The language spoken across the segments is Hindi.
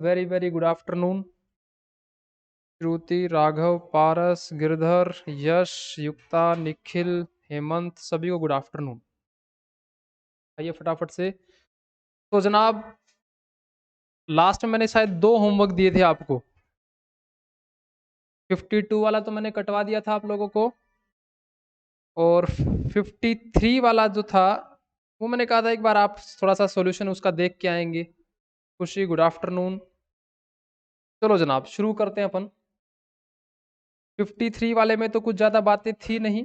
Very very good afternoon. Shruti, Raghav, Paras, Girdhar, Yash, Yukta, Nikhil, Hemant, सभी को गुड आफ्टरनून। आइए फटाफट से। तो जनाब, लास्ट में मैंने शायद 2 होमवर्क दिए थे आपको। 52 वाला तो मैंने कटवा दिया था आप लोगों को, और 53 वाला जो था वो मैंने कहा था एक बार आप थोड़ा सा सॉल्यूशन उसका देख के आएंगे। खुशी, गुड आफ्टरनून। चलो जनाब, शुरू करते हैं अपन। 53 वाले में तो कुछ ज़्यादा बातें थी नहीं,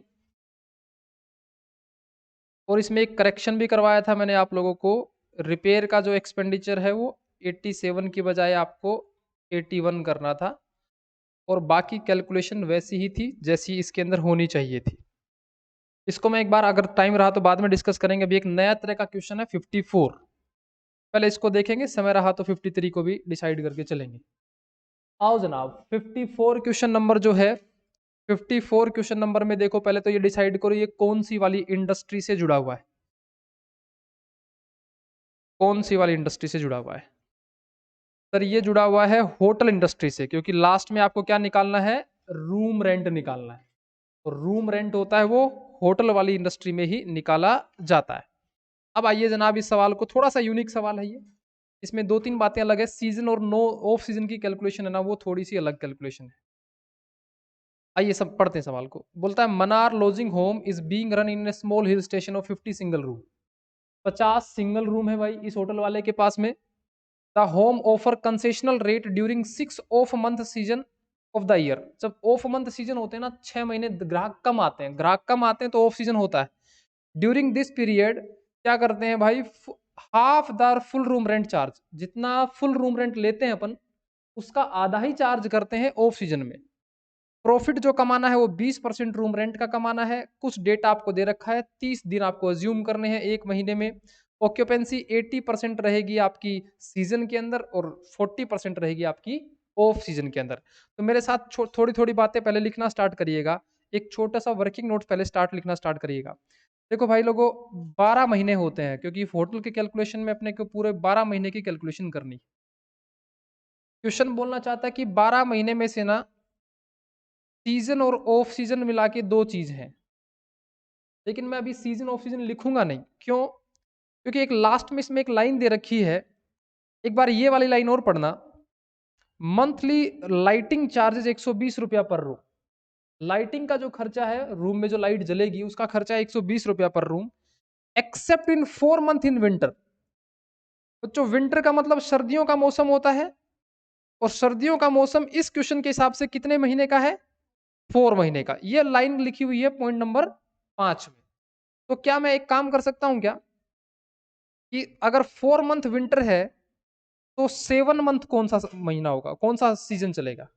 और इसमें एक करेक्शन भी करवाया था मैंने आप लोगों को। रिपेयर का जो एक्सपेंडिचर है वो 87 की बजाय आपको 81 करना था, और बाकी कैलकुलेशन वैसी ही थी जैसी इसके अंदर होनी चाहिए थी। इसको मैं एक बार, अगर टाइम रहा तो बाद में डिस्कस करेंगे। अभी एक नया तरह का क्वेश्चन है 54, पहले इसको देखेंगे, समय रहा तो 53 को भी डिसाइड करके चलेंगे। आओ जनाब, 54 क्वेश्चन नंबर जो है, 54 क्वेश्चन नंबर में देखो, पहले तो ये डिसाइड करो ये कौन सी वाली इंडस्ट्री से जुड़ा हुआ है। कौन सी वाली इंडस्ट्री से जुड़ा हुआ है? सर ये जुड़ा हुआ है होटल इंडस्ट्री से, क्योंकि लास्ट में आपको क्या निकालना है? रूम रेंट निकालना है, और रूम रेंट होता है वो होटल वाली इंडस्ट्री में ही निकाला जाता है। अब आइए जनाब, इस सवाल को, थोड़ा सा यूनिक सवाल है ये। इसमें 2-3 बातें अलग है। सीजन और नो ऑफ सीजन की कैलकुलेशन है ना, वो थोड़ी सी अलग कैलकुलेशन है। आइए सब पढ़ते हैं सवाल को। बोलता है manor lodging home is being run in a small hill station of 50 single room. 50 single room है भाई इस होटल वाले के पास में। The home offer concessional rate during 6 off month season of the year. जब ऑफ मंथ सीजन होते हैं ना, 6 महीने ग्राहक कम आते हैं, ग्राहक कम आते हैं तो ऑफ सीजन होता है। ड्यूरिंग दिस पीरियड क्या करते हैं भाई? Half the full room rent charge, जितना फुल रूम रेंट लेते हैं अपन, उसका आधा ही चार्ज करते हैं ऑफ सीजन में। प्रॉफिट जो कमाना है वो 20% रूम रेंट का कमाना है। कुछ डेटा आपको दे रखा है, 30 दिन आपको अज्यूम करने हैं एक महीने में। ऑक्यूपेंसी 80% रहेगी आपकी सीजन के अंदर, और 40% रहेगी आपकी ऑफ सीजन के अंदर। तो मेरे साथ थोड़ी थोड़ी बातें पहले लिखना स्टार्ट करिएगा। एक छोटा सा वर्किंग नोट पहले लिखना स्टार्ट करिएगा। देखो भाई लोगों, 12 महीने होते हैं, क्योंकि होटल के कैलकुलेशन में अपने को पूरे 12 महीने की कैलकुलेशन करनी। क्वेश्चन बोलना चाहता है कि 12 महीने में से ना सीजन और ऑफ सीजन मिला के 2 चीज हैं, लेकिन मैं अभी सीजन ऑफ सीजन लिखूंगा नहीं। क्यों? क्योंकि एक लास्ट में इसमें एक लाइन दे रखी है, एक बार ये वाली लाइन और पढ़ना। मंथली लाइटिंग चार्जेस 120 रुपया पर रूम। लाइटिंग का जो खर्चा है, रूम में जो लाइट जलेगी उसका खर्चा है 120 रुपया पर room, accept in 4 month in winter. बच्चों, विंटर का मतलब सर्दियों का मौसम होता है, और सर्दियों का मौसम इस क्वेश्चन के हिसाब से कितने महीने का है? 4 महीने का। ये लाइन लिखी हुई है पॉइंट नंबर 5 में। तो क्या मैं एक काम कर सकता हूं क्या, कि अगर 4 मंथ विंटर है तो 7 मंथ कौन सा महीना होगा, कौन सा सीजन चलेगा?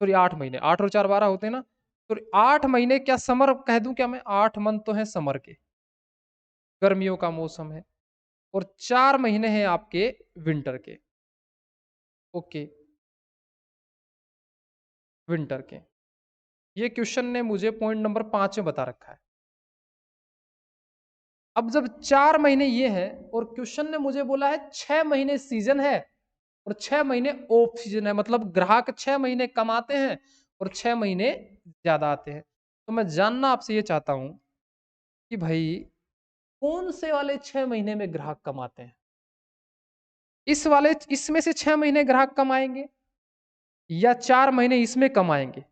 सॉरी, 8 महीने, 8 और 4 12 होते हैं ना। तो 8 महीने क्या समर कह दूं क्या मैं? 8 मंथ तो है समर के, गर्मियों का मौसम है, और 4 महीने हैं आपके विंटर के। ओके, विंटर के। ये क्वेश्चन ने मुझे पॉइंट नंबर 5 में बता रखा है। अब जब 4 महीने ये है, और क्वेश्चन ने मुझे बोला है 6 महीने सीजन है और 6 महीने ऑफ सीजन है, मतलब ग्राहक 6 महीने कम आते हैं और 6 महीने ज्यादा आते हैं। तो मैं जानना आपसे ये चाहता हूं कि भाई कौन से वाले 6 महीने में ग्राहक कम आते हैं? इस वाले, इसमें से 6 महीने ग्राहक कम आएंगे, या 4 महीने इसमें कम आएंगे?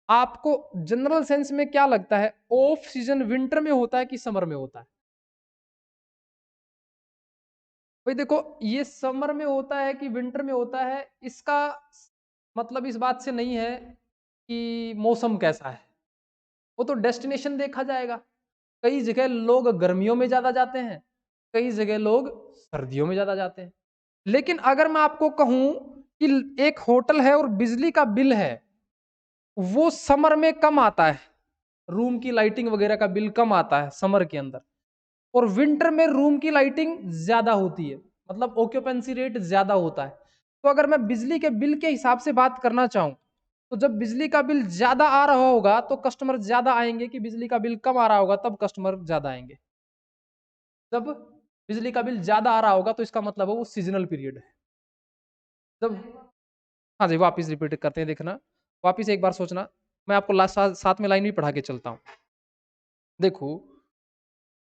आपको जनरल सेंस में क्या लगता है, ऑफ सीजन विंटर में होता है कि समर में होता है? भाई देखो, ये समर में होता है कि विंटर में होता है, इसका मतलब इस बात से नहीं है कि मौसम कैसा है, वो तो डेस्टिनेशन देखा जाएगा। कई जगह लोग गर्मियों में ज्यादा जाते हैं, कई जगह लोग सर्दियों में ज्यादा जाते हैं। लेकिन अगर मैं आपको कहूं कि एक होटल है और बिजली का बिल है, वो समर में कम आता है, रूम की लाइटिंग वगैरह का बिल कम आता है समर के अंदर, और विंटर में रूम की लाइटिंग ज्यादा होती है, मतलब ऑक्यूपेंसी रेट ज्यादा होता है। तो अगर मैं बिजली के बिल के हिसाब से बात करना चाहूं, तो जब बिजली का बिल ज्यादा आ रहा होगा तो कस्टमर ज्यादा आएंगे, कि बिजली का बिल कम आ रहा होगा तब कस्टमर ज्यादा आएंगे? जब बिजली का बिल ज्यादा आ रहा होगा तो इसका मतलब है वो सीजनल पीरियड है। जब, हाँ जी, वापस रिपीट करते हैं, देखना, वापस एक बार सोचना, मैं आपको लास्ट साथ में लाइन भी पढ़ा के चलता हूँ। देखो,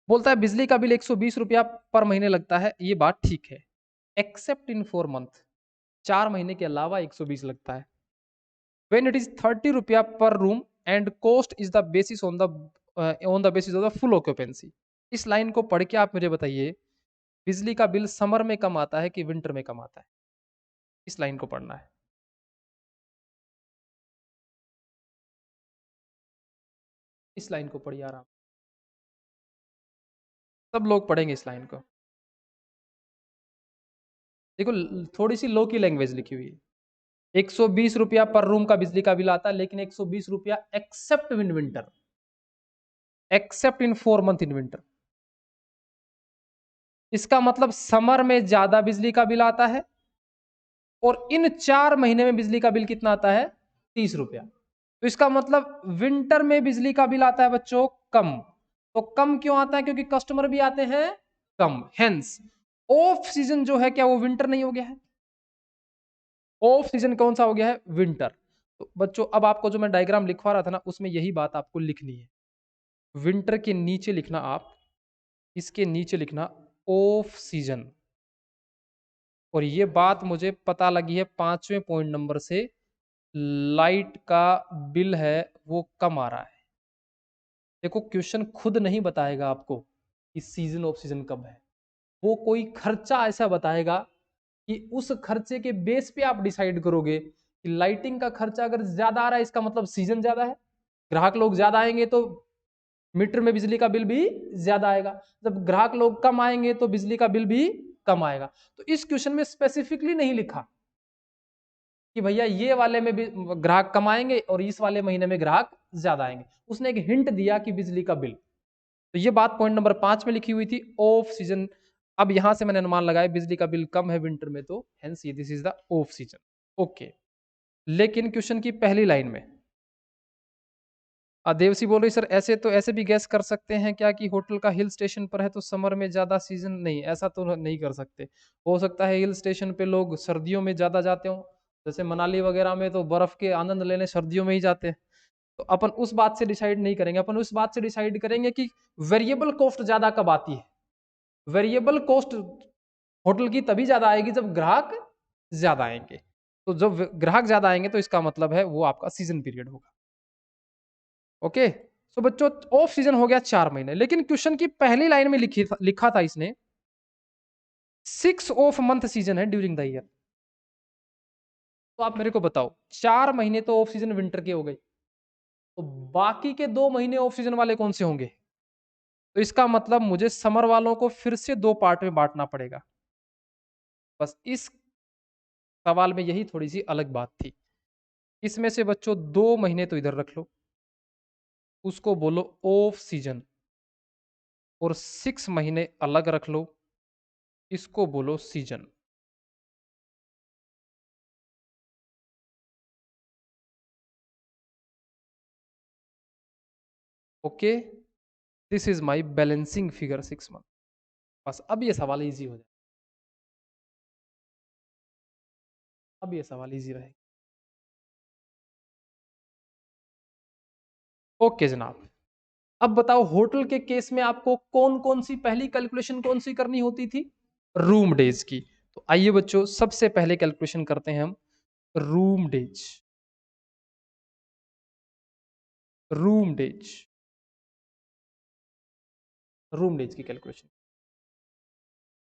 बोलता है बिजली का बिल 120 रुपया पर महीने लगता है, ये बात ठीक है, एक्सेप्ट इन 4 मंथ, 4 महीने के अलावा 120 लगता है। व्हेन इट इज 30 रुपया पर room and cost is the basis on the basis of the full occupancy. इस लाइन को पढ़ के आप मुझे बताइए, बिजली का बिल समर में कम आता है कि विंटर में कम आता है? इस लाइन को पढ़ना है। इस लाइन को पढ़िए आराम, सब लोग पढ़ेंगे इस लाइन को। देखो, थोड़ी सी लो की लैंग्वेज लिखी हुई है। 120 रुपया पर रूम का बिजली का बिल आता है, लेकिन 120 रुपया accept in winter, accept in 4 month in winter. इसका मतलब समर में ज्यादा बिजली का बिल आता है, और इन 4 महीने में बिजली का बिल कितना आता है? 30 रुपया। तो इसका मतलब विंटर में बिजली का बिल आता है बच्चों कम। तो कम क्यों आता है? क्योंकि कस्टमर भी आते हैं कम, हेंस ऑफ सीजन जो है, क्या वो विंटर नहीं हो गया है? ऑफ सीजन कौन सा हो गया है? विंटर। तो बच्चों, अब आपको जो मैं डायग्राम लिखवा रहा था ना, उसमें यही बात आपको लिखनी है। विंटर के नीचे लिखना आप, इसके नीचे लिखना ऑफ सीजन। और ये बात मुझे पता लगी है 5वें पॉइंट नंबर से, लाइट का बिल है वो कम आ रहा है। देखो, क्वेश्चन खुद नहीं बताएगा आपको कि सीजन ऑफ सीजन कब है, वो कोई खर्चा ऐसा बताएगा कि उस खर्चे के बेस पे आप डिसाइड करोगे कि लाइटिंग का खर्चा अगर ज्यादा आ रहा है, इसका मतलब सीजन ज्यादा है, ग्राहक लोग ज्यादा आएंगे तो मीटर में बिजली का बिल भी ज्यादा आएगा, जब ग्राहक लोग कम आएंगे तो बिजली का बिल भी कम आएगा। तो इस क्वेश्चन में स्पेसिफिकली नहीं लिखा कि भैया ये वाले में भी ग्राहक कम आएंगे और इस वाले महीने में ग्राहक ज्यादा आएंगे, उसने एक हिंट दिया कि बिजली का बिल। तो ये बात पॉइंट नंबर 5 में लिखी हुई थी, ऑफ सीजन। अब यहां से मैंने अनुमान लगाया बिजली का बिल कम है विंटर में, तो hence this is the off season. Okay, लेकिन क्वेश्चन की पहली लाइन में देवसी बोल रही, सर ऐसे तो ऐसे भी गैस कर सकते हैं क्या कि होटल का हिल स्टेशन पर है तो समर में ज्यादा सीजन नहीं? ऐसा तो नहीं कर सकते, हो सकता है हिल स्टेशन पे लोग सर्दियों में ज्यादा जाते हो, जैसे मनाली वगैरह में तो बर्फ के आनंद लेने सर्दियों में ही जाते हैं। तो अपन उस बात से डिसाइड नहीं करेंगे, अपन उस बात से डिसाइड करेंगे कि वेरिएबल कॉस्ट ज्यादा कब आती है। वेरिएबल कॉस्ट होटल की तभी ज्यादा आएगी जब ग्राहक ज्यादा आएंगे, तो जब ग्राहक ज्यादा आएंगे तो इसका मतलब है वो आपका सीजन पीरियड होगा। ओके, सो बच्चों, ऑफ सीजन हो गया 4 महीने, लेकिन क्वेश्चन की पहली लाइन में लिखा था इसने 6 ऑफ मंथ सीजन है ड्यूरिंग द ईयर। तो आप मेरे को बताओ, 4 महीने तो ऑफ सीजन विंटर के हो गए, तो बाकी के 2 महीने ऑफ सीजन वाले कौन से होंगे? तो इसका मतलब मुझे समर वालों को फिर से 2 पार्ट में बांटना पड़ेगा। बस इस सवाल में यही थोड़ी सी अलग बात थी। इसमें से बच्चों 2 महीने तो इधर रख लो, उसको बोलो ऑफ सीजन, और 6 महीने अलग रख लो, इसको बोलो season. Okay, this is my balancing figure 6 month. बस अब ये सवाल इजी हो जाए, अब ये सवाल इजी रहेगा। ओके जनाब, अब बताओ होटल के केस में आपको कौन कौन सी पहली कैलकुलेशन कौन सी करनी होती थी? रूम डेज की। तो आइए बच्चों, सबसे पहले कैलकुलेशन करते हैं हम room days. Room days, room days की कैलकुलेशन।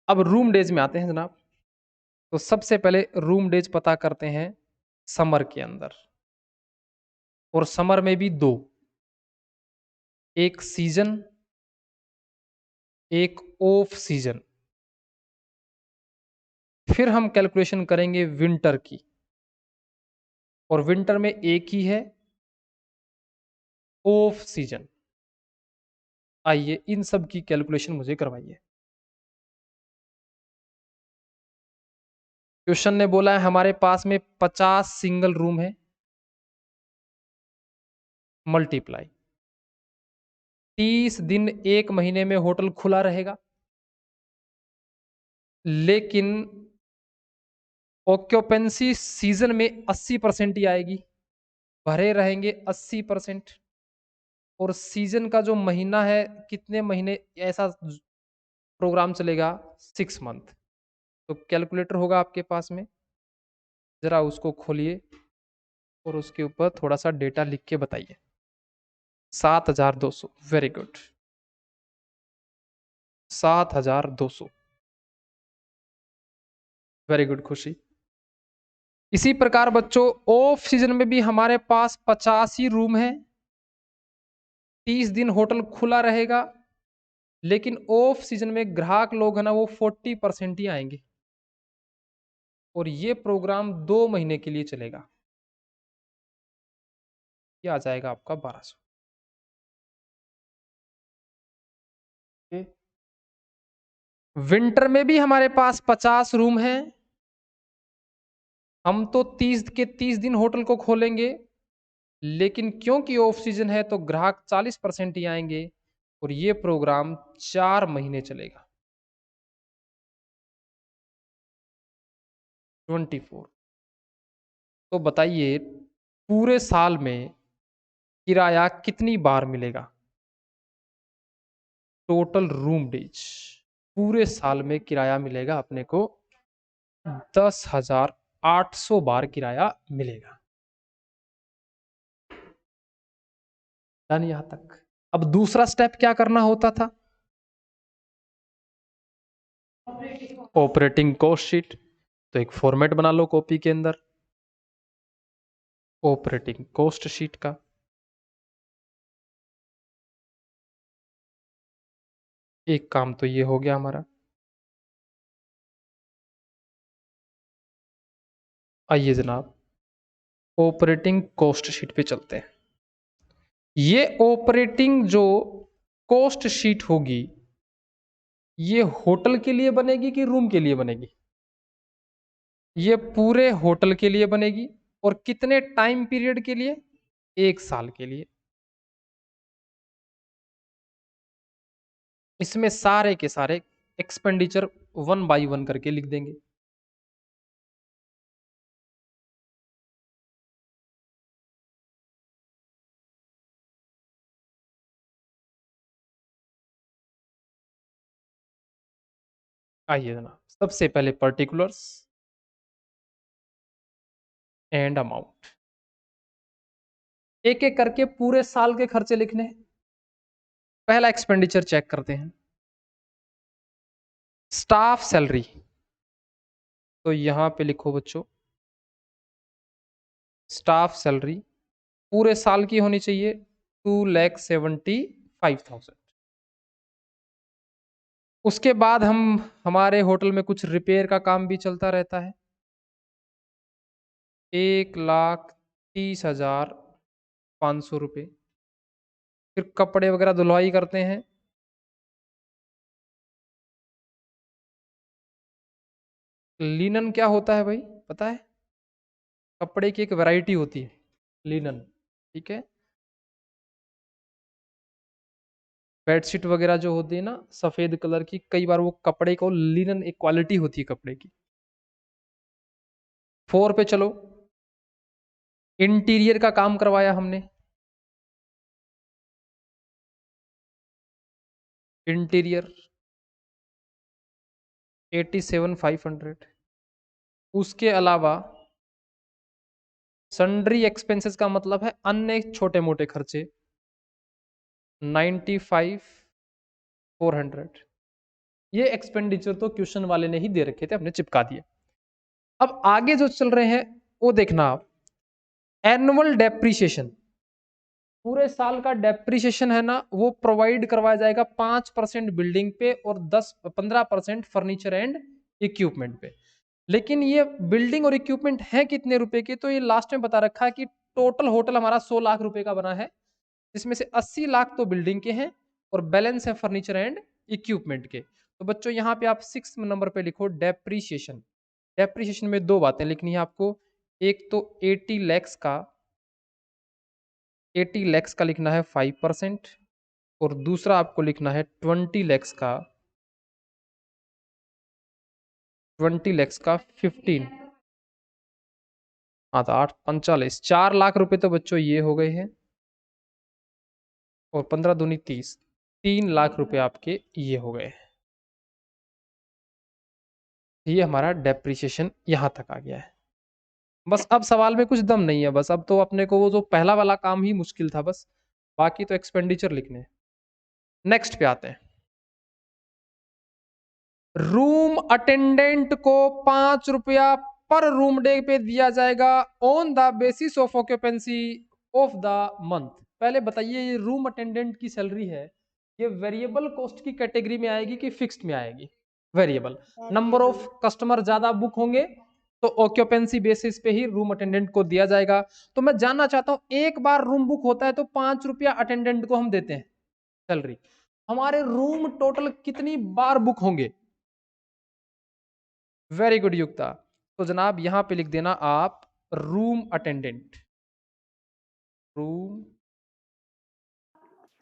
अब रूम डेज में आते हैं जनाब। तो सबसे पहले रूम डेज पता करते हैं समर के अंदर, और समर में भी दो, एक सीजन, एक ऑफ सीजन। फिर हम कैलकुलेशन करेंगे विंटर की, और विंटर में एक ही है, ऑफ सीजन। आइए इन सब की कैलकुलेशन मुझे करवाइए। क्वेश्चन ने बोला है हमारे पास में 50 सिंगल रूम है, मल्टीप्लाई 30 दिन एक महीने में होटल खुला रहेगा, लेकिन ऑक्यूपेंसी सीजन में 80% ही आएगी, भरे रहेंगे 80%। और सीजन का जो महीना है, कितने महीने ऐसा प्रोग्राम चलेगा, 6 मंथ। तो कैलकुलेटर होगा आपके पास में, जरा उसको खोलिए और उसके ऊपर थोड़ा सा डेटा लिख के बताइए। 7,200, वेरी गुड, 7,200, वेरी गुड खुशी। इसी प्रकार बच्चों ऑफ सीजन में भी हमारे पास 85 रूम है, 30 दिन होटल खुला रहेगा, लेकिन ऑफ सीजन में ग्राहक लोग है ना वो 40% ही आएंगे, और ये प्रोग्राम 2 महीने के लिए चलेगा। ये आ जाएगा आपका 1200। विंटर में भी हमारे पास 50 रूम हैं, हम तो 30 के 30 दिन होटल को खोलेंगे, लेकिन क्योंकि ऑफ सीजन है तो ग्राहक 40% ही आएंगे, और ये प्रोग्राम 4 महीने चलेगा, 24। तो बताइए पूरे साल में किराया कितनी बार मिलेगा, टोटल रूम डेज पूरे साल में किराया मिलेगा अपने को 10,800 बार किराया मिलेगा। डन यहां तक। अब दूसरा स्टेप क्या करना होता था, ऑपरेटिंग कॉस्ट शीट। तो एक फॉर्मेट बना लो कॉपी के अंदर, ऑपरेटिंग कॉस्ट शीट का। एक काम तो ये हो गया हमारा। आइए जनाब ऑपरेटिंग कॉस्ट शीट पे चलते हैं। ये ऑपरेटिंग जो कॉस्ट शीट होगी, ये होटल के लिए बनेगी कि रूम के लिए बनेगी? ये पूरे होटल के लिए बनेगी। और कितने टाइम पीरियड के लिए? 1 साल के लिए। इसमें सारे के सारे एक्सपेंडिचर 1 बाय 1 करके लिख देंगे। आइए जनाब सबसे पहले पर्टिकुलर्स एंड अमाउंट, एक एक करके पूरे साल के खर्चे लिखने हैं। पहला एक्सपेंडिचर चेक करते हैं, स्टाफ सैलरी। तो यहां पे लिखो बच्चों, स्टाफ सैलरी पूरे साल की होनी चाहिए 2,75,000। उसके बाद हमारे होटल में कुछ रिपेयर का काम भी चलता रहता है, 1,30,500 रुपये। फिर कपड़े वगैरह धुलवाई करते हैं, लिनन क्या होता है भाई पता है? कपड़े की एक वैरायटी होती है लिनन, ठीक है। बेडशीट वगैरह जो होती है ना सफेद कलर की, कई बार वो कपड़े को लिनन एक क्वालिटी होती है कपड़े की। 4 पे चलो, इंटीरियर का काम करवाया हमने, इंटीरियर 87,500। उसके अलावा सन्ड्री एक्सपेंसेस का मतलब है अन्य छोटे मोटे खर्चे, 95,400। ये एक्सपेंडिचर तो क्वेश्चन वाले ने ही दे रखे थे, हमने चिपका दिए। अब आगे जो चल रहे हैं वो देखना आप, एनुअल डेप्रीशिएशन। पूरे साल का डेप्रीशिएशन है ना वो प्रोवाइड करवाया जाएगा 5% बिल्डिंग पे और 15% फर्नीचर एंड इक्विपमेंट पे। लेकिन ये बिल्डिंग और इक्विपमेंट है कितने रुपए के, तो ये लास्ट में बता रखा है कि टोटल होटल हमारा 100 लाख रुपए का बना है, जिसमें से 80 लाख तो बिल्डिंग के हैं और बैलेंस है फर्नीचर एंड इक्विपमेंट के। तो बच्चों यहाँ पे आप 6 नंबर पे लिखो डेप्रीशिएशन। डेप्रीशिएशन में दो बातें लिखनी है आपको, एक तो 80 लैक्स का लिखना है 5%, और दूसरा आपको लिखना है 20 लैक्स का 15। हाँ तो 8×45 4 लाख रुपए तो बच्चों ये हो गए हैं, और 15×2 = 30, 3 लाख रुपए आपके ये हो गए। ये हमारा डेप्रिसिएशन यहां तक आ गया है। बस अब सवाल में कुछ दम नहीं है, बस अब तो अपने को वो जो पहला वाला काम ही मुश्किल था, बस बाकी तो एक्सपेंडिचर लिखने हैं। नेक्स्ट पे आते हैं। रूम अटेंडेंट को 5 रुपया पर रूम डे पे दिया जाएगा on the basis of occupancy of the month. पहले बताइए, ये रूम अटेंडेंट की सैलरी है, ये वेरिएबल कॉस्ट की कैटेगरी में आएगी कि फिक्स्ड में आएगी? वेरिएबल। नंबर ऑफ कस्टमर ज्यादा बुक होंगे तो ऑक्यूपेंसी बेसिस पे ही रूम अटेंडेंट को दिया जाएगा। तो मैं जानना चाहता हूं, एक बार रूम बुक होता है तो 5 रुपया अटेंडेंट को हम देते हैं सैलरी, हमारे रूम टोटल कितनी बार बुक होंगे? वेरी गुड युक्ता। तो जनाब यहां पे लिख देना आप रूम अटेंडेंट। रूम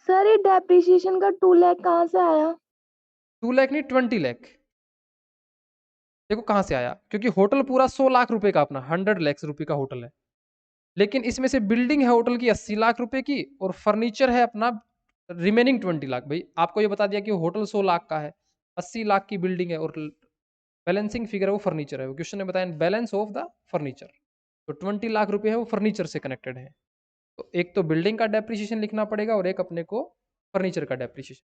सर ये डेप्रिसिएशन का 2 लाख कहाँ से आया? 2 लाख नहीं, 20 लाख। देखो कहां से आया, क्योंकि होटल पूरा 100 लाख रुपए का, अपना 100 लाख रुपए का होटल है, लेकिन इसमें से बिल्डिंग है होटल की 80 लाख रुपए की, और फर्नीचर है अपना रिमेनिंग 20 लाख। भाई आपको ये बता दिया कि होटल 100 लाख का है, 80 लाख की बिल्डिंग है, और बैलेंसिंग फिगर है वो फर्नीचर है। वो क्वेश्चन ने बताया बैलेंस ऑफ द फर्नीचर, तो 20 लाख रुपए है वो फर्नीचर से कनेक्टेड है। तो एक तो बिल्डिंग का डेप्रिसिएशन लिखना पड़ेगा, और एक अपने को फर्नीचर का डेप्रिसिएशन।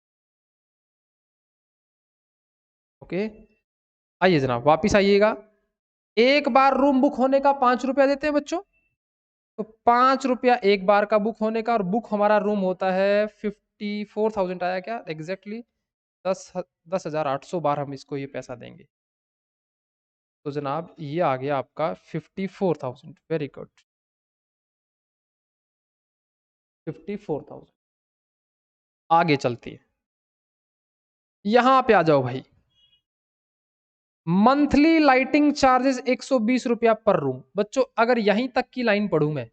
ओके, आइए जनाब वापिस आइएगा। एक बार रूम बुक होने का 5 रुपया देते हैं बच्चों, तो 5 रुपया एक बार का बुक होने का, और बुक हमारा रूम होता है 54,000 आया क्या एग्जैक्टली, 10,800 बार हम इसको ये पैसा देंगे। तो जनाब ये आ गया आपका 54,000। Very good, 54,000। आगे चलती है, यहां पे आ जाओ भाई। मंथली लाइटिंग चार्जेस 120 रुपया पर रूम। बच्चों अगर यहीं तक की लाइन पढ़ू मैं,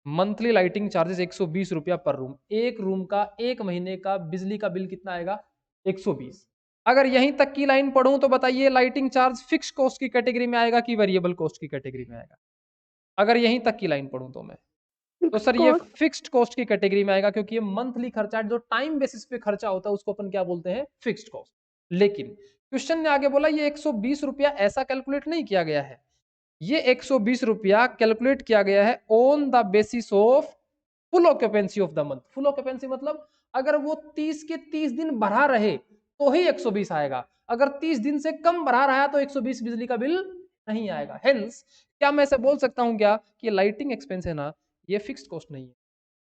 मंथली लाइटिंग चार्जेस 120 रुपया पर रूम, एक रूम का एक महीने का बिजली का बिल कितना आएगा? 120। अगर यहीं तक की लाइन पढ़ूं तो बताइए लाइटिंग चार्ज फिक्स कॉस्ट की कैटेगरी में आएगा कि वेरिएबल कॉस्ट की कैटेगरी में आएगा? अगर यहीं तक की लाइन पढ़ूं तो मैं, तो फिक्स सर ये कॉस्ट। फिक्स्ड कॉस्ट की कैटेगरी में आएगा, क्योंकि ये मंथली खर्चा जो टाइम बेसिस पे खर्चा होता है उसको अपन क्या बोलते हैं? Fixed cost. लेकिन क्वेश्चन ने आगे बोला ये 120 रुपया ऐसा कैलकुलेट नहीं किया गया है, ये 120 रुपया कैलकुलेट किया गया है on the basis of full occupancy of the month. Full occupancy मतलब अगर वो 30 के 30 दिन बढ़ा रहे तो ही 120 आएगा, अगर 30 दिन से कम बढ़ा रहा है तो 120 बिजली का बिल नहीं आएगा। हेंस क्या मैं ऐसे बोल सकता हूं क्या कि लाइटिंग एक्सपेंस है ना, ये फिक्स्ड कॉस्ट नहीं है,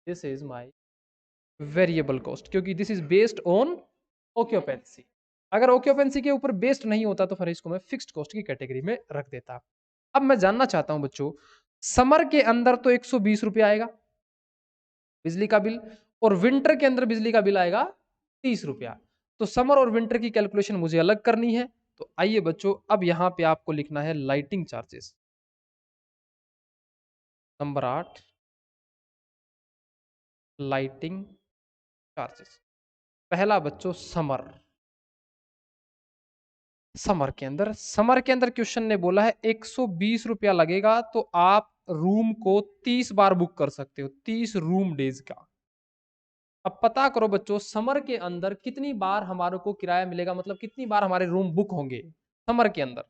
this is my variable cost, क्योंकि this is based on occupancy. अगर ऑक्यूपेंसी के ऊपर बेस्ड नहीं होता तो फिर इसको मैं फिक्स्ड कॉस्ट की कैटेगरी में रख देता। अब मैं जानना चाहता हूं बच्चों, समर के अंदर तो 120 रुपया आएगा बिजली का बिल, और विंटर के अंदर बिजली का बिल आएगा 30 रुपया। तो समर और विंटर की कैलकुलेशन मुझे अलग करनी है। तो आइए बच्चों, अब यहां पे आपको लिखना है lighting charges. Number 8, lighting charges. पहला बच्चों समर। समर के अंदर क्वेश्चन ने बोला है 120 रुपया लगेगा, तो आप रूम को 30 बार बुक कर सकते हो, 30 रूम डेज का। अब पता करो बच्चों, समर के अंदर कितनी बार हमारे को किराया मिलेगा, मतलब कितनी बार हमारे रूम बुक होंगे समर के अंदर।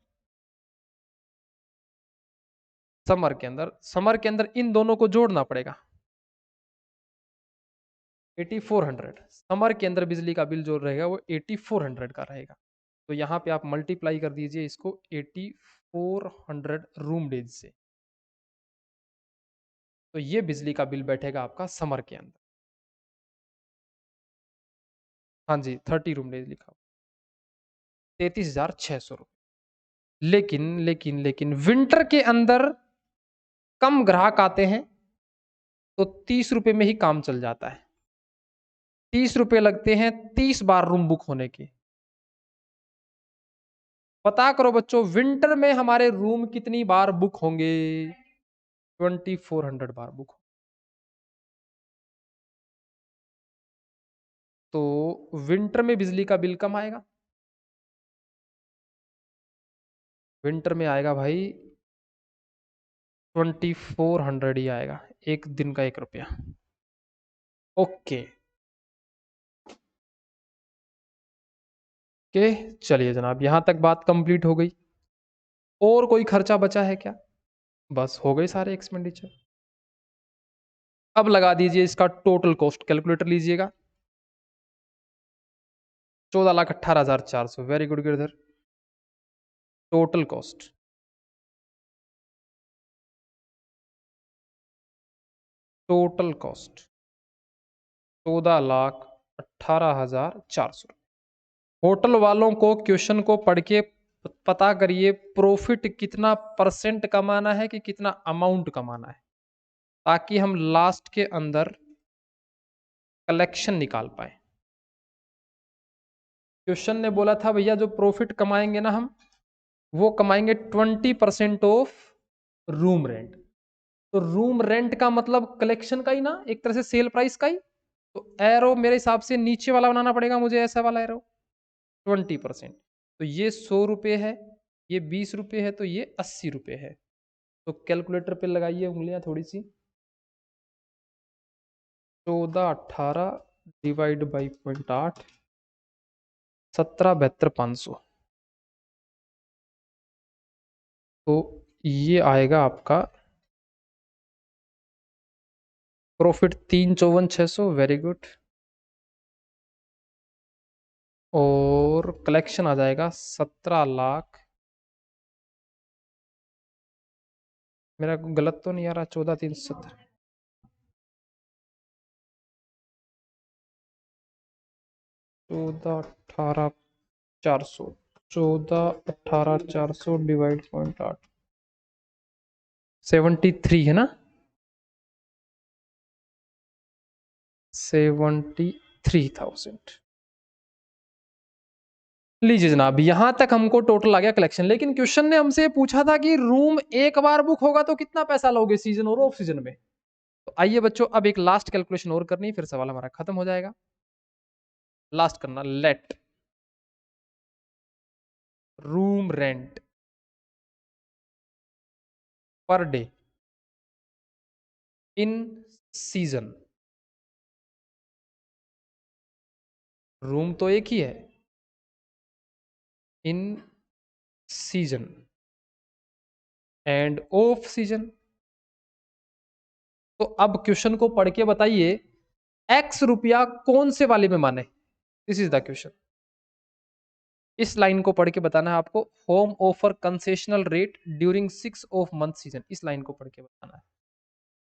समर के अंदर इन दोनों को जोड़ना पड़ेगा, 8400। समर के अंदर बिजली का बिल जो रहेगा वो 8400 का रहेगा। तो यहाँ पे आप मल्टीप्लाई कर दीजिए इसको 8400 रूम डेज से, तो ये बिजली का बिल बैठेगा आपका समर के अंदर। हाँ जी, 30 रूम डेज लिखा, 33,600 रुपये। लेकिन विंटर के अंदर कम ग्राहक आते हैं, तो 30 रुपए में ही काम चल जाता है। 30 रुपए लगते हैं 30 बार रूम बुक होने के। पता करो बच्चों, विंटर में हमारे रूम कितनी बार बुक होंगे? 2400 बार बुक। तो विंटर में बिजली का बिल कम आएगा, विंटर में आएगा भाई 2400 ही आएगा, एक दिन का 1 रुपया। ओके ओके, चलिए जनाब, यहां तक बात कंप्लीट हो गई। और कोई खर्चा बचा है क्या? बस हो गए सारे एक्सपेंडिचर। अब लगा दीजिए इसका टोटल कॉस्ट, कैलकुलेटर लीजिएगा। 14,18,400, very good Girdhar. Total cost, total cost 14,18,400। Hotel वालों को क्वेश्चन को पढ़ के पता करिए प्रॉफिट कितना परसेंट कमाना है कि कितना अमाउंट कमाना है, ताकि हम लास्ट के अंदर कलेक्शन निकाल पाए। क्वेश्चन ने बोला था भैया जो प्रॉफिट कमाएंगे ना हम, वो कमाएंगे 20% ऑफ रूम रेंट। तो रूम रेंट का मतलब कलेक्शन का ही ना, एक तरह से सेल प्राइस का ही। तो एरो मेरे हिसाब से नीचे वाला बनाना पड़ेगा मुझे, ऐसा वाला एरो 20%। तो ये 100 रुपये है, ये 20 रुपये है, तो ये 80 रुपये है। तो कैलकुलेटर पे लगाइए उंगलियां थोड़ी सी। 1418 डिवाइड बाई 0.8, 17,72,500। तो ये आएगा आपका प्रॉफिट 3,54,600, वेरी गुड। और कलेक्शन आ जाएगा 17 लाख। मेरा गलत तो नहीं आ रहा? 14,370, 14,18,400, 14,18,400 डिवाइड 0.8, 73 है ना? 73,000। लीजिए जनाब, यहां तक हमको टोटल आ गया कलेक्शन। लेकिन क्वेश्चन ने हमसे पूछा था कि रूम एक बार बुक होगा तो कितना पैसा लोगे सीजन और ऑफ सीजन में। तो आइए बच्चों, अब एक लास्ट कैलकुलेशन और करनी, फिर सवाल हमारा खत्म हो जाएगा। लास्ट करना, let room rent per day in season. Room तो एक ही है, in season end of season. तो अब क्वेश्चन को पढ़ के बताइए एक्स रुपया कौन से वाले में माने। This is the question. इस लाइन को पढ़ के बताना है आपको। Home offer concessional rate during 6 off month season, इस लाइन को पढ़ के बताना है।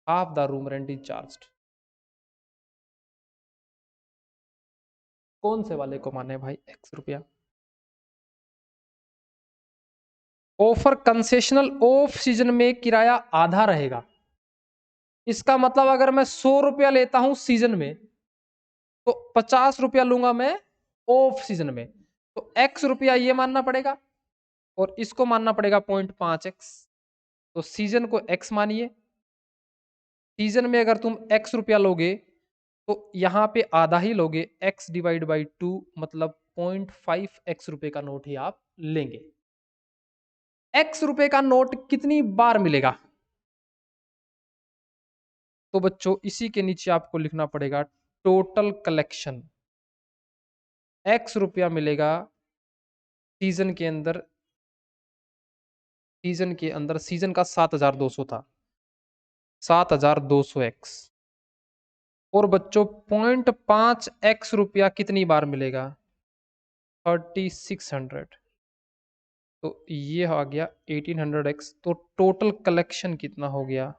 Half the room rent is charged. कौन से वाले को माने भाई एक्स रुपया? ऑफर कंसेशनल ऑफ सीजन में किराया आधा रहेगा। इसका मतलब अगर मैं 100 रुपया लेता हूं सीजन में, तो 50 रुपया लूंगा मैं ऑफ सीजन में। तो एक्स रुपया ये मानना पड़ेगा और इसको मानना पड़ेगा 0.5x। तो सीजन को एक्स मानिए। सीजन में अगर तुम एक्स रुपया लोगे तो यहां पे आधा ही लोगे, एक्स डिवाइड बाई 2, मतलब 0.5x रुपए का नोट ही आप लेंगे। एक्स रुपए का नोट कितनी बार मिलेगा? तो बच्चों इसी के नीचे आपको लिखना पड़ेगा टोटल कलेक्शन। एक्स रुपया मिलेगा सीजन के अंदर, सीजन के अंदर सीजन का 7,200 था, 7,200x। और बच्चों 0.5x रुपया कितनी बार मिलेगा? 3,600। तो ये आ गया 1,800x। तो टोटल कलेक्शन कितना हो गया?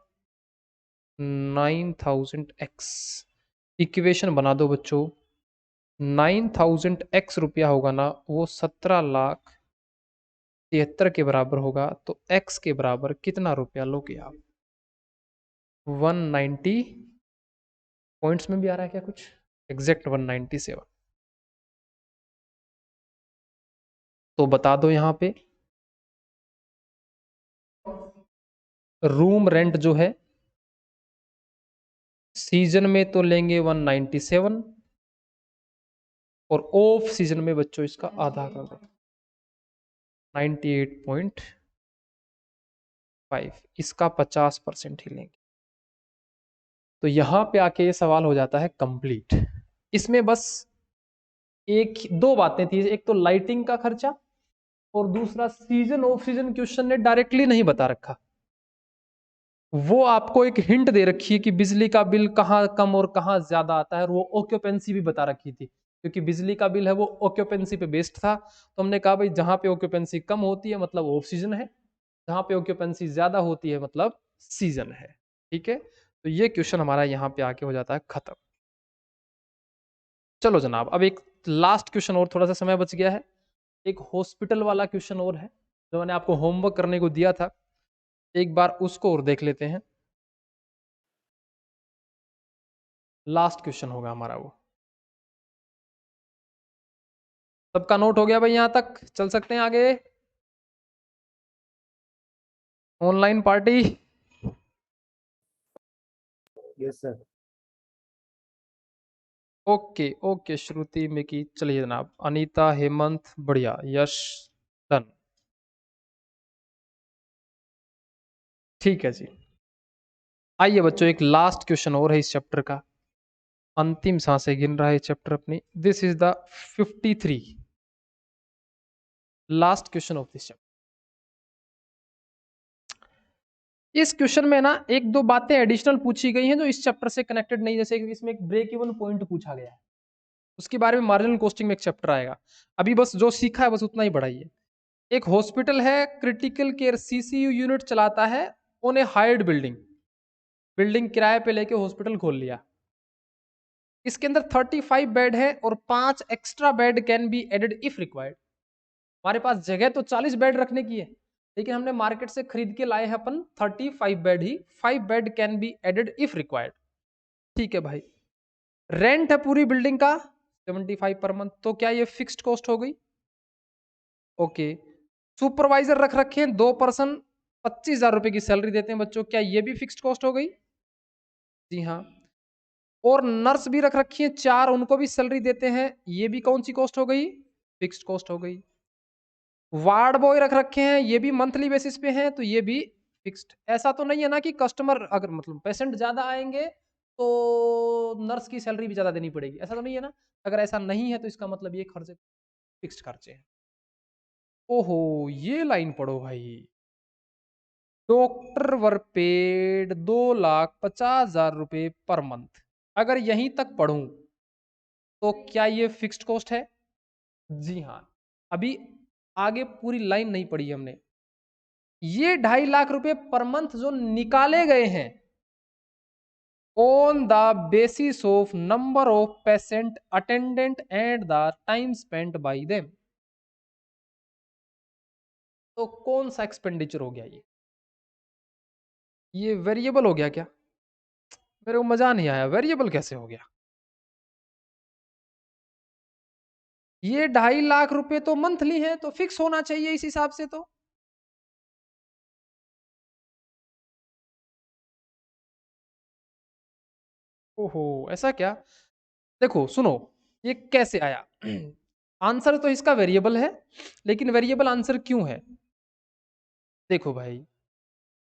9,000x। इक्वेशन बना दो बच्चों। 9,000x रुपया होगा ना, वो 17,73,000 के बराबर होगा। तो x के बराबर कितना रुपया लोगे आप? 190 पॉइंट्स में भी आ रहा है क्या कुछ? एग्जैक्ट 197। तो बता दो यहां पे रूम रेंट जो है सीजन में तो लेंगे 197, और ऑफ सीजन में बच्चों इसका आधा कर दो, 98.5। 5, इसका 50% ही लेंगे। तो यहां पे आके ये सवाल हो जाता है कंप्लीट। इसमें बस एक दो बातें थी, एक तो लाइटिंग का खर्चा और दूसरा सीजन ऑफ सीजन क्वेश्चन ने डायरेक्टली नहीं बता रखा, वो आपको एक हिंट दे रखी है कि बिजली का बिल कहाँ कम और कहाँ ज्यादा आता है, और वो ऑक्यूपेंसी भी बता रखी थी, क्योंकि बिजली का बिल है वो ऑक्यूपेंसी पे बेस्ड था। तो हमने कहा भाई जहां पे ऑक्यूपेंसी कम होती है मतलब ऑफ सीजन है, जहां पे ऑक्यूपेंसी ज्यादा होती है मतलब सीजन है। ठीक है, तो ये क्वेश्चन हमारा यहाँ पे आके हो जाता है खत्म। चलो जनाब, अब एक लास्ट क्वेश्चन और, थोड़ा सा समय बच गया है। एक हॉस्पिटल वाला क्वेश्चन और है जो मैंने आपको होमवर्क करने को दिया था, एक बार उसको और देख लेते हैं। लास्ट क्वेश्चन होगा हमारा वो। सबका नोट हो गया भाई? यहां तक चल सकते हैं आगे? Online party? Yes sir. Okay okay, Shruti Mickey, चलिए जनाब, अनीता, हेमंत, बढ़िया, यश, डन। ठीक है जी। आइए बच्चों, एक लास्ट क्वेश्चन और है इस चैप्टर का, अंतिम सांसें गिन रहा है चैप्टर अपनी। This is the 53 last question of this chapter. इस क्वेश्चन में ना एक दो बातें एडिशनल पूछी गई हैं जो इस चैप्टर से कनेक्टेड नहीं, जैसे कि इसमें एक ब्रेक इवन पॉइंट पूछा गया है, उसके बारे में मार्जिनल कॉस्टिंग में एक चैप्टर आएगा। अभी बस जो सीखा है बस उतना ही बढ़ाइए। एक हॉस्पिटल है, क्रिटिकल केयर सीसीयू यूनिट चलाता है on A hired building, building किराए पे लेके हॉस्पिटल खोल लिया। इसके अंदर 35 बेड है और 5 extra bed can be added if required. हमारे पास जगह तो 40 बेड रखने की है, लेकिन हमने मार्केट से खरीद के लाए हैं अपन 35 बेड ही, 5 bed can be added if required. ठीक है भाई। रेंट है पूरी बिल्डिंग का 75 पर मंथ, तो क्या ये फिक्स्ड कॉस्ट हो गई? ओके। सुपरवाइजर रख रखे हैं 2 पर्सन, 25,000 रुपए की सैलरी देते हैं बच्चों, क्या ये भी फिक्स्ड कॉस्ट हो गई? जी हाँ। और नर्स भी रख रखी है 4, उनको भी सैलरी देते हैं, ये भी कौन सी कॉस्ट हो गई? फिक्स्ड कॉस्ट हो गई। वार्ड बॉय रख रखे हैं, ये भी मंथली बेसिस पे हैं, तो ये भी फिक्स्ड। ऐसा तो नहीं है ना कि कस्टमर अगर मतलब पेशेंट ज्यादा आएंगे तो नर्स की सैलरी भी ज्यादा देनी पड़ेगी, ऐसा तो नहीं है ना? अगर ऐसा नहीं है तो इसका मतलब ये खर्चे फिक्स्ड खर्चे हैं। ओहो, ये लाइन पढ़ो भाई। डॉक्टर वर पेड 2,50,000 रुपए पर मंथ। अगर यहीं तक पढ़ूं तो क्या ये फिक्स्ड कॉस्ट है? जी हाँ। अभी आगे पूरी लाइन नहीं पढ़ी हमने। ये 2.5 लाख रुपए पर मंथ जो निकाले गए हैं on the basis of number of patient attendant and the time spent by them, तो कौन सा एक्सपेंडिचर हो गया? ये वेरिएबल हो गया क्या? मेरे को मजा नहीं आया, वेरिएबल कैसे हो गया? ये 2.5 लाख रुपए तो मंथली है, तो फिक्स होना चाहिए इस हिसाब से तो। ओहो, ऐसा क्या? देखो सुनो, ये कैसे आया? आंसर तो इसका वेरिएबल है, लेकिन वेरिएबल आंसर क्यों है? देखो भाई,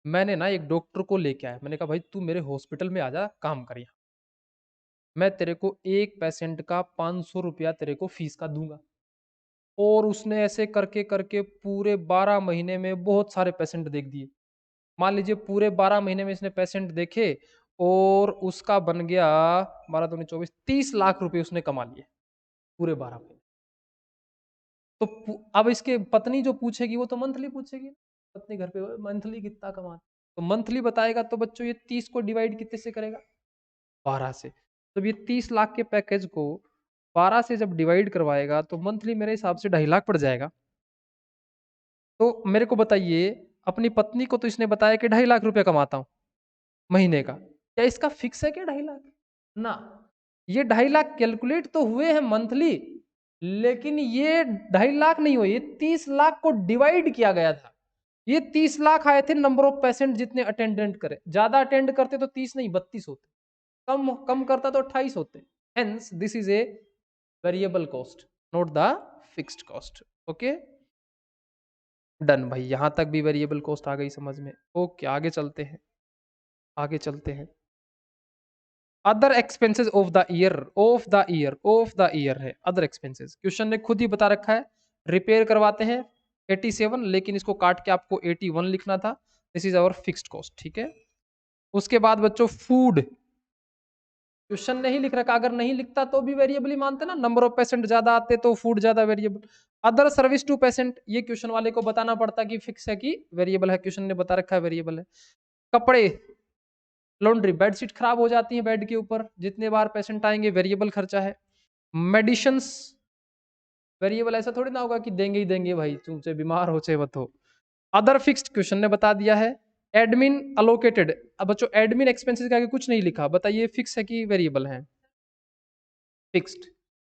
मैंने ना एक डॉक्टर को लेके आया, मैंने कहा भाई तू मेरे हॉस्पिटल में आजा, काम कर यहाँ, मैं तेरे को एक पेशेंट का 500 रुपया तेरे को फीस का दूंगा। और उसने ऐसे करके करके पूरे 12 महीने में बहुत सारे पेशेंट देख दिए। मान लीजिए पूरे 12 महीने में इसने पेशेंट देखे और उसका बन गया 12 दूनी 24, 30 लाख रुपए उसने कमा लिए पूरे 12 महीने। तो अब इसके पत्नी जो पूछेगी वो तो मंथली पूछेगी, पत्नी घर पे मंथली कितना कमा, तो मंथली बताएगा तो बच्चों ये 30 को डिवाइड कितने से करेगा? 12 से। तो ये 30 लाख के पैकेज को 12 से जब डिवाइड करवाएगा तो मंथली मेरे हिसाब से 2.5 लाख पड़ जाएगा। तो मेरे को बताइए, अपनी पत्नी को तो इसने बताया कि 2.5 लाख रुपया कमाता हूं महीने का, क्या इसका फिक्स है क्या 2.5 लाख? ना, ये 2.5 लाख कैलकुलेट तो हुए हैं मंथली, लेकिन ये 2.5 लाख नहीं हुए, ये 30 लाख को डिवाइड किया गया था। ये 30 लाख आए थे नंबर ऑफ पेशेंट जितने अटेंडेंट करे, ज्यादा अटेंड करते तो 30 नहीं 32 होते, कम कम करता तो 28 होते। Hence this is a variable cost, not the fixed cost. Okay. Done भाई, यहां तक भी वेरिएबल कॉस्ट आ गई समझ में। ओके, आगे चलते हैं, आगे चलते हैं। Other expenses of the year, of the year, of the year है अदर एक्सपेंसेस। क्वेश्चन ने खुद ही बता रखा है, रिपेयर करवाते हैं 87, लेकिन इसको काट के आपको 81 लिखना था। This is our fixed cost, ठीक है। उसके बाद बच्चों फूड, क्वेश्चन नहीं लिख रखा, अगर नहीं लिखता तो भी वेरिएबल ही मानते ना, नंबर ऑफ पेशेंट ज्यादा आते तो फूड ज्यादा variable. Other service to patient, ये क्वेश्चन वाले को बताना पड़ता कि फिक्स है कि वेरिएबल है, क्वेश्चन ने बता रखा है वेरिएबल है। कपड़े, लॉन्ड्री, बेडशीट खराब हो जाती है बेड के ऊपर, जितने बार पेशेंट आएंगे वेरिएबल खर्चा है। मेडिसिन्स, वेरिएबल ऐसा थोड़ी ना होगा कि देंगे ही देंगे भाई, तुमसे बीमार हो चाहे मत हो। अदर फिक्स्ड, क्वेश्चन ने बता दिया है। एडमिन अलोकेटेड, अब बच्चों एडमिन एक्सपेंसेस का आगे कुछ नहीं लिखा, बताइए फिक्स है कि वेरिएबल है? फिक्स्ड।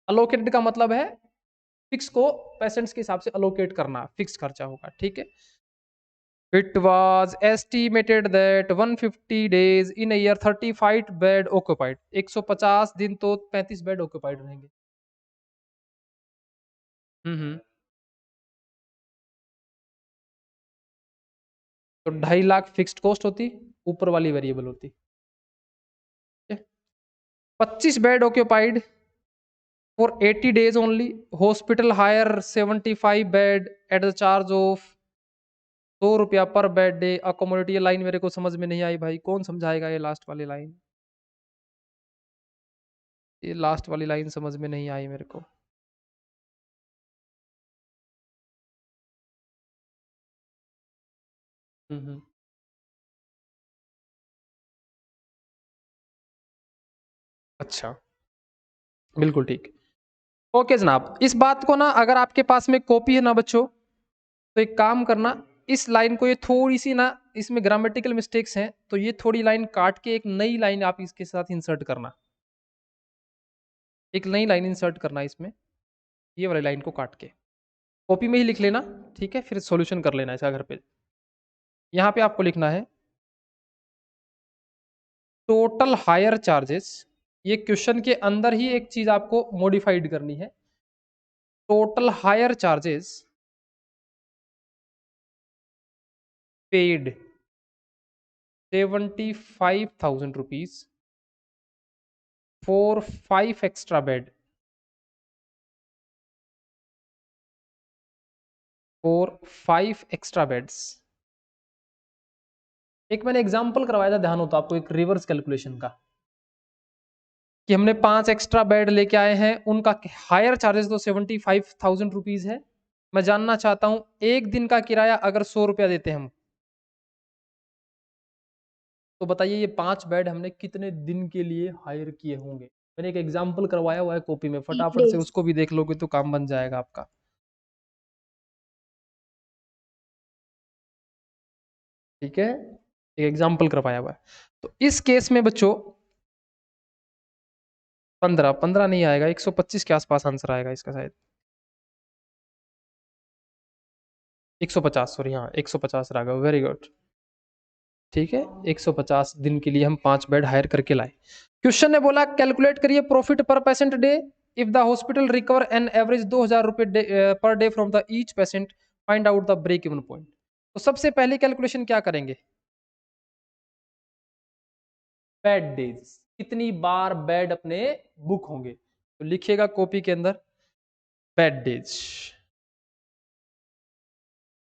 अलोकेटेड का मतलब है फिक्स को पेशेंट्स के हिसाब से अलोकेट करना, फिक्स खर्चा होगा, ठीक है। It was estimated that 150 days in a year 35 bed occupied, 150 दिन तो 35 बेड ऑक्यूपाइड रहेंगे। हम्म। तो 2.5 लाख फिक्स्ड कॉस्ट होती, ऊपर वाली वेरिएबल होती। 25 bed occupied for 80 days only. Hospital hire 75 bed at the charge of 100 रुपया पर बेड डे अकोमोडेट। ये लाइन मेरे को समझ में नहीं आई भाई, कौन समझाएगा ये लास्ट वाली लाइन? ये लास्ट वाली लाइन समझ में नहीं आई मेरे को। हम्म। अच्छा, बिल्कुल ठीक। ओके जनाब, इस बात को ना अगर आपके पास में कॉपी है ना बच्चों, तो एक काम करना, इस लाइन को, ये थोड़ी सी ना इसमें ग्रामेटिकल मिस्टेक्स हैं, तो ये थोड़ी लाइन काट के एक नई लाइन आप इसके साथ इंसर्ट करना, एक नई लाइन इंसर्ट करना इसमें, ये वाली लाइन को काट के कॉपी में ही लिख लेना, ठीक है। फिर सॉल्यूशन कर लेना इसका घर पे। यहाँ पे आपको लिखना है टोटल हायर चार्जेस, ये क्वेश्चन के अंदर ही एक चीज आपको मॉडिफाइड करनी है। Total higher charges paid 75,000 rupees for 5 extra bed, for 5 extra beds. एक मैंने एग्जांपल करवाया था, ध्यान हो तो आपको, एक रिवर्स कैलकुलेशन का, कि हमने 5 एक्स्ट्रा बेड लेके आए हैं, उनका हायर चार्जेस तो 75,000 रुपीज है। मैं जानना चाहता हूं एक दिन का किराया अगर 100 रुपया देते हम, तो बताइए ये 5 बेड हमने कितने दिन के लिए हायर किए होंगे। मैंने एक एग्जाम्पल करवाया हुआ है कॉपी में, 8 फटाफट से days। उसको भी देख लोगे तो काम बन जाएगा आपका। ठीक है, एक एग्जाम्पल करवाया हुआ है। तो इस केस में बच्चों 15 नहीं आएगा, 125 के आसपास आंसर आएगा इसका शायद, 150, सॉरी, हाँ 150 राघव, वेरी गुड। ठीक है, 150 दिन के लिए हम 5 बेड हायर करके लाए। क्वेश्चन ने बोला कैलकुलेट करिए profit per patient day if the hospital recover an average 2,000 रुपए per day from the each patient, find out the break even point. तो सबसे पहली कैलकुलेशन क्या करेंगे? बेड डेज, कितनी बार बेड अपने बुक होंगे, तो लिखिएगा कॉपी के अंदर bed days.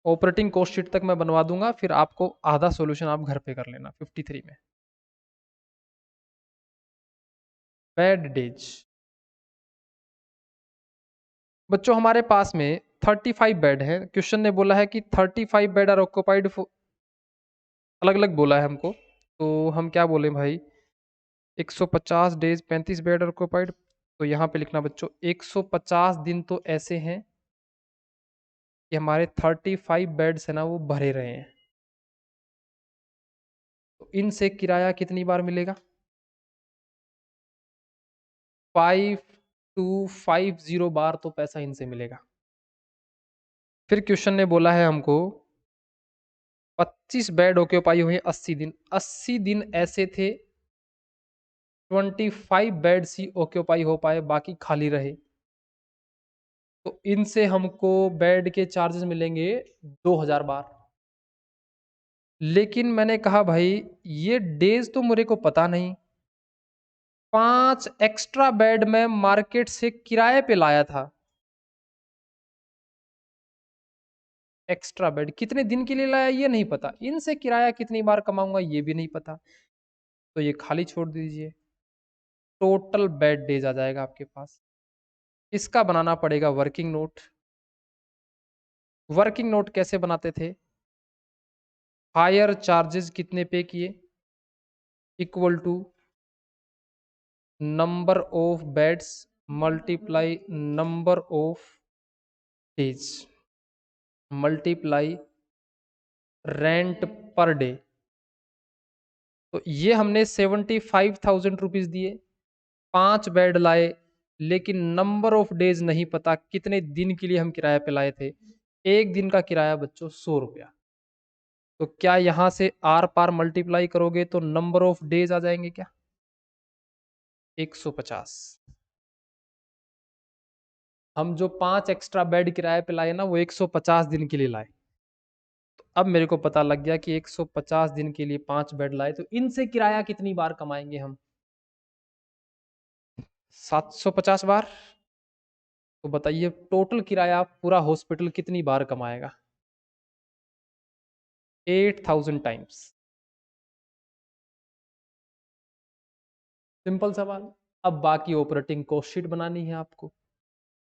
Operating cost sheet तक मैं बनवा दूंगा, फिर आपको आधा सॉल्यूशन आप घर पे कर लेना 53 में। बेड डेज बच्चों हमारे पास में 35 बेड है, क्वेश्चन ने बोला है कि 35 बेड आर ऑक्यूपाइड, अलग अलग बोला है हमको, तो हम क्या बोले भाई, 150 डेज 35 बेड आर ऑक्यूपाइड, तो यहाँ पे लिखना बच्चों 150 दिन तो ऐसे हैं कि हमारे 35 बेड्स है ना वो भरे रहे हैं, तो इनसे किराया कितनी बार मिलेगा? 5250 बार तो पैसा इनसे मिलेगा। फिर क्वेश्चन ने बोला है हमको 25 बेड ऑक्यूपाई हुए 80 दिन, 80 दिन ऐसे थे 25 बेड्स ही ऑक्यूपाई हो पाए, बाकी खाली रहे, तो इनसे हमको बेड के चार्जेस मिलेंगे 2000 बार। लेकिन मैंने कहा भाई ये डेज तो मेरे को पता नहीं, 5 एक्स्ट्रा बेड मैं मार्केट से किराए पे लाया था। एक्स्ट्रा बेड कितने दिन के लिए लाया ये नहीं पता, इनसे किराया कितनी बार कमाऊंगा ये भी नहीं पता, तो ये खाली छोड़ दीजिए। टोटल बेड डेज आ जाएगा आपके पास। इसका बनाना पड़ेगा वर्किंग नोट। वर्किंग नोट कैसे बनाते थे? हायर चार्जेस कितने पे किए equal to number of beds multiply number of days multiply rent per day. तो ये हमने 75,000 रुपीज दिए, 5 बेड लाए, लेकिन नंबर ऑफ डेज नहीं पता कितने दिन के लिए हम किराए पे लाए थे। एक दिन का किराया बच्चों 100 रुपया। तो क्या यहां से आर पार मल्टीप्लाई करोगे तो नंबर ऑफ डेज आ जाएंगे क्या? 150। हम जो 5 एक्स्ट्रा बेड किराए पे लाए ना वो 150 दिन के लिए लाए। तो अब मेरे को पता लग गया कि 150 दिन के लिए 5 बेड लाए, तो इनसे किराया कितनी बार कमाएंगे हम? 750 बार। तो बताइए टोटल किराया पूरा हॉस्पिटल कितनी बार कमाएगा? 8000 टाइम्स। सिंपल सवाल। अब बाकी ऑपरेटिंग कॉस्ट शीट बनानी है आपको।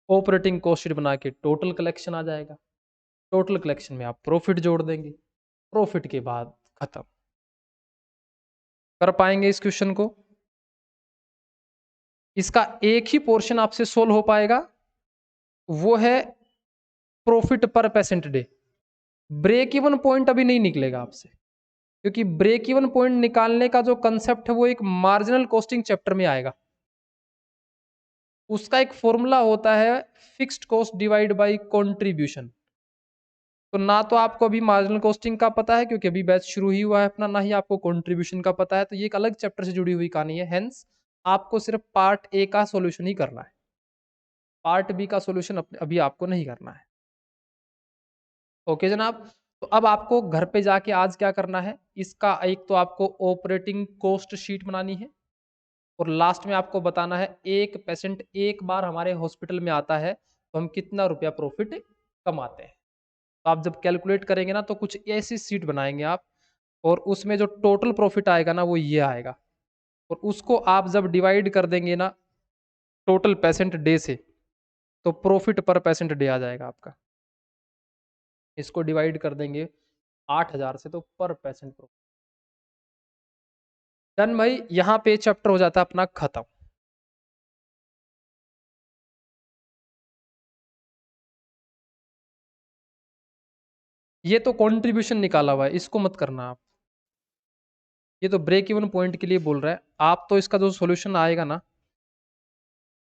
ऑपरेटिंग कॉस्ट शीट बना के टोटल कलेक्शन आ जाएगा। टोटल कलेक्शन में आप प्रॉफिट जोड़ देंगे, प्रॉफिट के बाद खत्म। कर पाएंगे इस क्वेश्चन को? इसका एक ही पोर्शन आपसे सोल्व हो पाएगा, वो है profit per patient day. Break even point अभी नहीं निकलेगा आपसे, क्योंकि ब्रेक इवन पॉइंट निकालने का जो कंसेप्ट है वो एक मार्जिनल कॉस्टिंग चैप्टर में आएगा। उसका एक फॉर्मूला होता है fixed cost divide by contribution. तो ना तो आपको अभी मार्जिनल कॉस्टिंग का पता है क्योंकि अभी बैच शुरू ही हुआ है अपना, ना ही आपको कंट्रीब्यूशन का पता है, तो ये एक अलग चैप्टर से जुड़ी हुई कहानी है। हेंस आपको सिर्फ पार्ट ए का सॉल्यूशन ही करना है, पार्ट बी का सॉल्यूशन अभी आपको नहीं करना है। ओके जनाब। तो अब आपको घर पे जाके आज क्या करना है, इसका एक तो आपको ऑपरेटिंग कॉस्ट शीट बनानी है, और लास्ट में आपको बताना है एक पेशेंट एक बार हमारे हॉस्पिटल में आता है तो हम कितना रुपया प्रॉफिट कमाते हैं। तो आप जब कैलकुलेट करेंगे ना तो कुछ ऐसी शीट बनाएंगे आप, और उसमें जो टोटल प्रॉफिट आएगा ना वो ये आएगा, और उसको आप जब डिवाइड कर देंगे ना टोटल पेशेंट डे से, तो प्रॉफिट पर पेशेंट डे आ जाएगा आपका। इसको डिवाइड कर देंगे 8000 से तो पर पेशेंट प्रॉफिट। डन भाई, यहां पे चैप्टर हो जाता है अपना खत्म। ये तो कंट्रीब्यूशन निकाला हुआ है, इसको मत करना आप, ये तो ब्रेक इवन पॉइंट के लिए बोल रहा है। आप तो इसका जो सॉल्यूशन आएगा ना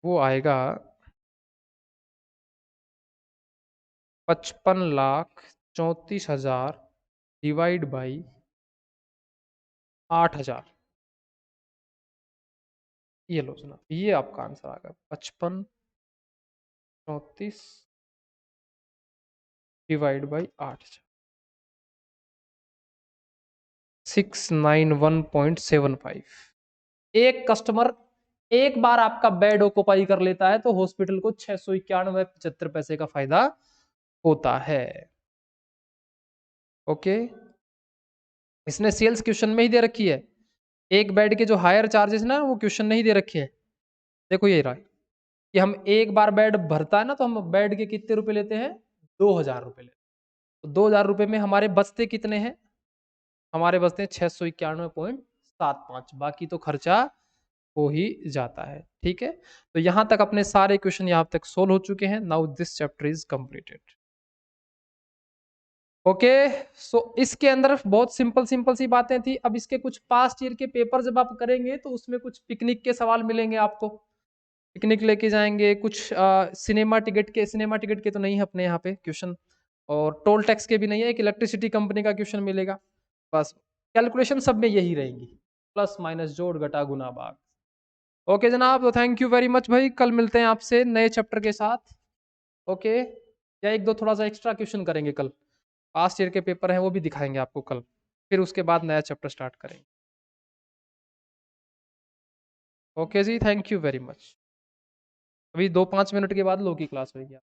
वो आएगा 55,34,000 डिवाइड बाई 8000। ये लो सुना, ये आपका आंसर आ गया 55,34 डिवाइड बाई 8000, 691.75। एक कस्टमर एक बार आपका बेड ऑक्युपाई कर लेता है तो हॉस्पिटल को 691.75 का फायदा होता है। ओके, इसने सेल्स क्वेश्चन में ही दे रखी है, एक बेड के जो हायर चार्जेस ना वो क्वेश्चन नहीं दे रखे हैं। देखो ये रहा कि हम एक बार बेड भरता है ना तो हम बेड के कितने रुपए लेते हैं, 2000 रुपए लेते हैं। तो 2000 रुपए में हमारे बचते कितने हैं, हमारे बचते हैं 691.75, बाकी तो खर्चा हो ही जाता है। ठीक है, तो यहां तक अपने सारे क्वेश्चन यहां तक सोल्व हो चुके हैं। Now this chapter is completed. Okay, so इसके अंदर बहुत सिंपल सिंपल सी बातें थी। अब इसके कुछ पास्ट ईयर के पेपर जब आप करेंगे तो उसमें कुछ पिकनिक के सवाल मिलेंगे आपको, पिकनिक लेके जाएंगे। कुछ सिनेमा टिकट के तो नहीं है अपने यहाँ पे क्वेश्चन, और टोल टैक्स के भी नहीं है। एक इलेक्ट्रिसिटी कंपनी का क्वेश्चन मिलेगा, बस। कैलकुलेशन सब में यही रहेंगी, प्लस माइनस जोड़ घटा गुना भाग। ओके जनाब, तो थैंक यू वेरी मच भाई, कल मिलते हैं आपसे नए चैप्टर के साथ। ओके, या एक दो थोड़ा सा एक्स्ट्रा क्वेश्चन करेंगे कल, पास्ट ईयर के पेपर हैं वो भी दिखाएंगे आपको कल, फिर उसके बाद नया चैप्टर स्टार्ट करेंगे। Okay ji, thank you very much. अभी 2-5 मिनट के बाद लो की क्लास होगी।